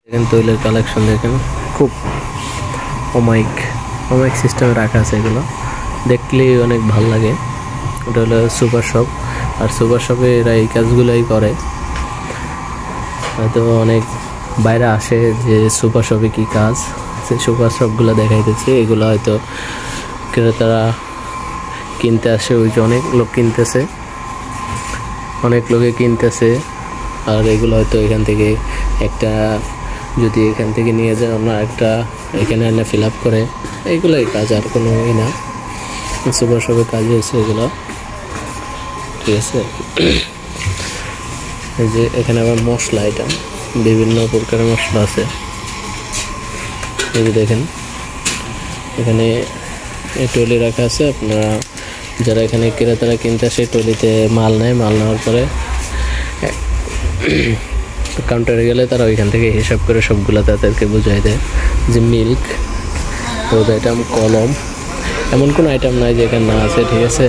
দেখেন তৈলের কালেকশন দেখেন, খুব অমাইক সিস্টেমে রাখা আছে। এগুলো দেখলেই অনেক ভাল লাগে। ওটা হলো সুপার শপ, আর সুপার শপে এরা এই কাজগুলোই করে। হয়তো অনেক বাইরে আসে যে সুপার শপে কী কাজ, সেই সুপার শপগুলো দেখাইতেছে। এগুলো হয়তো ক্রেতারা কিনতে আসে, ওই যে অনেক লোক কিনতেছে, অনেক লোকে কিনতেছে। আর এগুলো হয়তো এখান থেকে একটা, যদি এখান থেকে নিয়ে যায় অন্য একটা এখানে এনে ফিল আপ করে, এইগুলোই কাজ, আর কোনো না। সুপার শপের কাজ হয়েছে এগুলো, ঠিক আছে। এই যে এখানে আবার মশলা আইটেম, বিভিন্ন প্রকারের মশলা আছে। এই যে দেখেন এখানে এই টলি রাখা আছে। আপনারা যারা এখানে ক্রেতারা কিনতে আসে টলিতে মাল নেয়, মাল নেওয়ার পরে কাউন্টারে গেলে তারা ওইখান থেকে হিসাব করে সবগুলো তাদেরকে বুঝাই দেয়। যে মিল্ক, রোদ আইটেম, কলম, এমন কোনো আইটেম নাই যেখানে না আছে, ঠিক আছে।